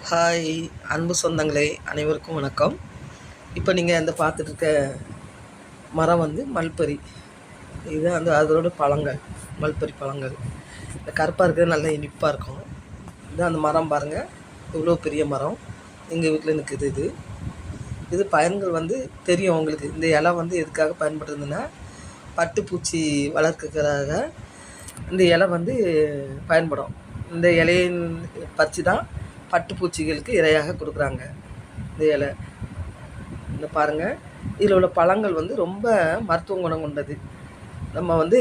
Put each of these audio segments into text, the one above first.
Hi அன்பு சொந்தங்களே, அனைவருக்கும் வணக்கம். இப்போ நீங்கள் அந்த பார்த்துட்ருக்க மரம் வந்து மல்பரி. இது வந்து அதோட பழங்கள், மல்பரி பழங்கள். இந்த கருப்பாக இருக்கிறது நல்லா இனிப்பாக இருக்கும். இது அந்த மரம் பாருங்கள், இவ்வளோ பெரிய மரம் எங்கள் வீட்டில் நிற்குது. இது பயன்கள் வந்து தெரியும் உங்களுக்கு. இந்த இலை வந்து எதுக்காக பயன்படுறதுன்னா, பட்டுப்பூச்சி வளர்க்கறதுக்காக இந்த இலை வந்து பயன்படும். இந்த இலையை பறித்து தான் பட்டுப்பூச்சிகளுக்கு இரையாக கொடுக்குறாங்க. இந்த இலை இந்த பாருங்கள், இதில் உள்ள பழங்கள் வந்து ரொம்ப மருத்துவ குணம் கொண்டது. நம்ம வந்து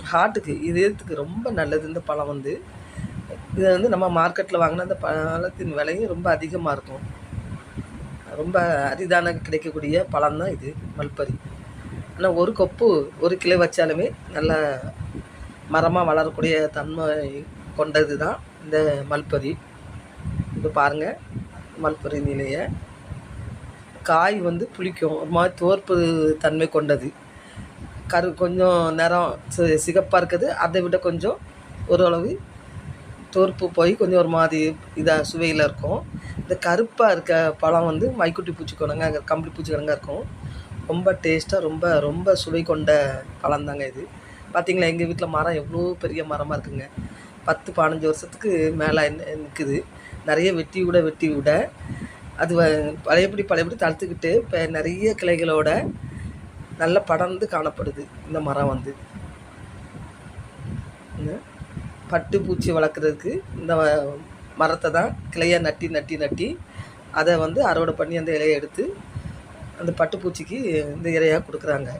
ஹார்ட்டுக்கு இதயத்துக்கு ரொம்ப நல்லது. இந்த பழம் வந்து இதை வந்து நம்ம மார்க்கெட்டில் வாங்கினா அந்த பழத்தின் விலையும் ரொம்ப அதிகமாக இருக்கும். ரொம்ப அரிதான கிடைக்கக்கூடிய பழம் தான் இது மல்பரி. ஆனால் ஒரு கொப்பு ஒரு கிலோ வச்சாலுமே நல்ல மரமாக வளரக்கூடிய தன்மை கொண்டது தான் இந்த மல்பரி. இப்போ பாருங்கள், மல்பரி நிலையை காய் வந்து புளிக்கும், ஒரு மாதிரி துவர்ப்பு தன்மை கொண்டது. கொஞ்சம் நிறம் சிகப்பாக இருக்குது, அதை விட கொஞ்சம் ஓரளவு துவர்ப்பு போய் கொஞ்சம் ஒரு மாதிரி இதாக சுவையில் இருக்கும். இந்த கருப்பாக இருக்க பழம் வந்து மைக்குட்டி பூச்சிக்கொனங்க, கம்பளி பூச்சிக்கொனங்க இருக்கும். ரொம்ப டேஸ்ட்டாக ரொம்ப ரொம்ப சுவை கொண்ட பழம் தாங்க இது. பார்த்திங்களா, எங்கள் வீட்டில் மரம் எவ்வளோ பெரிய மரமாக இருக்குங்க. 10-15 வருஷத்துக்கு மேலே நிற்குது. நிறைய வெட்டி விட அது பழையபடி தடுத்துக்கிட்டு இப்போ நிறைய கிளைகளோட நல்ல படர்ந்து காணப்படுது. இந்த மரம் வந்து பட்டு பூச்சி வளர்க்குறதுக்கு இந்த மரத்தை தான் கிளையை நட்டி அதை வந்து அறுவடை பண்ணி அந்த இலையை எடுத்து அந்த பட்டுப்பூச்சிக்கு இந்த இலையாக கொடுக்குறாங்க.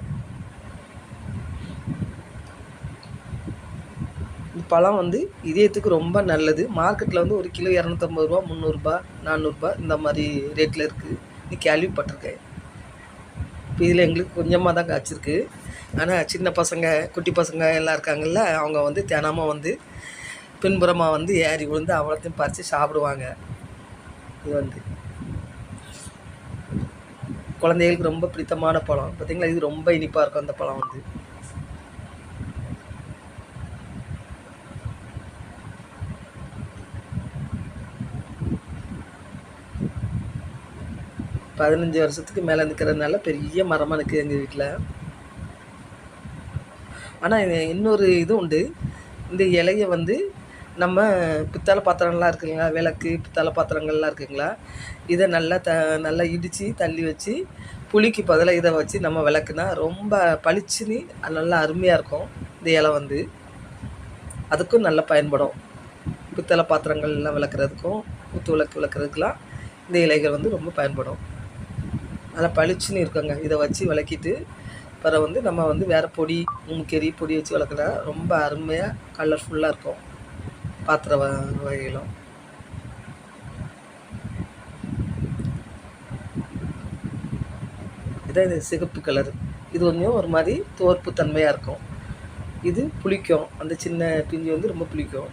பழம் வந்து இதயத்துக்கு ரொம்ப நல்லது. மார்க்கெட்டில் வந்து ஒரு கிலோ 250 ரூபா, 300 ரூபா, 400 ரூபா இந்த மாதிரி ரேட்டில் இருக்குது. நீ கேள்விப்பட்டிருக்கேன். இப்போ இதில் எங்களுக்கு கொஞ்சமாக தான் காய்ச்சிருக்கு. ஆனால் சின்ன பசங்க, குட்டி பசங்க எல்லாம் இருக்காங்கல்ல, அவங்க வந்து தினமும் வந்து பின்புறமாக வந்து ஏறி விழுந்து அவ்வளோத்தையும் பறித்து சாப்பிடுவாங்க. இது வந்து குழந்தைகளுக்கு ரொம்ப பிடித்தமான பழம். பார்த்திங்களா, இது ரொம்ப இனிப்பாக இருக்கும் அந்த பழம் வந்து. பதினஞ்சு வருஷத்துக்கு மேலே நிற்கிறதுனால பெரிய மரமாக நிற்குது எங்கள் வீட்டில். ஆனால் இன்னொரு இது உண்டு. இந்த இலையை வந்து நம்ம பித்தளை பாத்திரங்கள்லாம் இருக்குங்களா, விளக்கு பித்தளை பாத்திரங்கள்லாம் இருக்குங்களா, இதை நல்லா இடித்து தள்ளி வச்சு புளிக்கு பதிலாக இதை வச்சு நம்ம விளக்குனா ரொம்ப பளிச்சுன்னு நல்லா அருமையாக இருக்கும். இந்த இலை வந்து அதுக்கும் நல்லா பயன்படும். பித்தளை பாத்திரங்கள்லாம் விளக்குறதுக்கும் குத்து விளக்கு விளக்குறதுக்கெலாம் இந்த இலைகள் வந்து ரொம்ப பயன்படும். நல்லா பளிச்சுன்னு இருக்குங்க. இதை வச்சு விளக்கிட்டு பிறகு வந்து நம்ம வந்து வேறு பொடி, மூக்கெரி பொடி வச்சு விளக்குனா ரொம்ப அருமையாக கலர்ஃபுல்லாக இருக்கும் பாத்திர வகைகளும். இதான் இது சிகப்பு கலரு. இது கொஞ்சம் ஒரு மாதிரி துவர்ப்பு தன்மையாக இருக்கும். இது புளிக்கும், அந்த சின்ன பிஞ்சு வந்து ரொம்ப புளிக்கும்.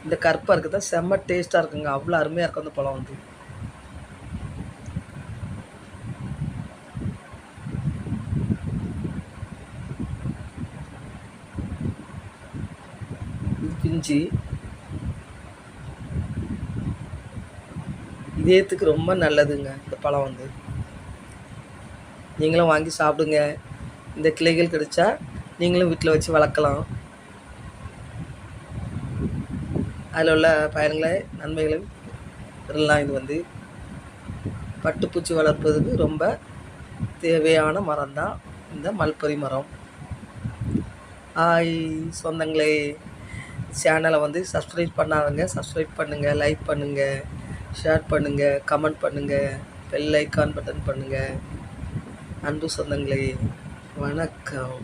இந்த கருப்பாக இருக்குது தான் செம்ம டேஸ்ட்டாக இருக்குங்க. அவ்வளோ அருமையாக இருக்கும் அந்த பழம் வந்து. இது பிஞ்சு இதயத்துக்கு ரொம்ப நல்லதுங்க இந்த பழம் வந்து. நீங்களும் வாங்கி சாப்பிடுங்க. இந்த கிளைகள் கிடைச்சா நீங்களும் வீட்டில் வச்சு வளர்க்கலாம். அதில் உள்ள பயன்களை நன்மைகளும் எல்லாம். இது வந்து பட்டுப்பூச்சி வளர்ப்பதுக்கு ரொம்ப தேவையான மரம் தான் இந்த மல்பரி மரம். சொந்தங்களே, சேனலை வந்து சப்ஸ்கிரைப் பண்ணாதவங்க சப்ஸ்கிரைப் பண்ணுங்கள், லைக் பண்ணுங்கள், ஷேர் பண்ணுங்கள், கமெண்ட் பண்ணுங்கள், பெல் ஐக்கான் பட்டன் பண்ணுங்கள். அன்பு சொந்தங்களே, வணக்கம்.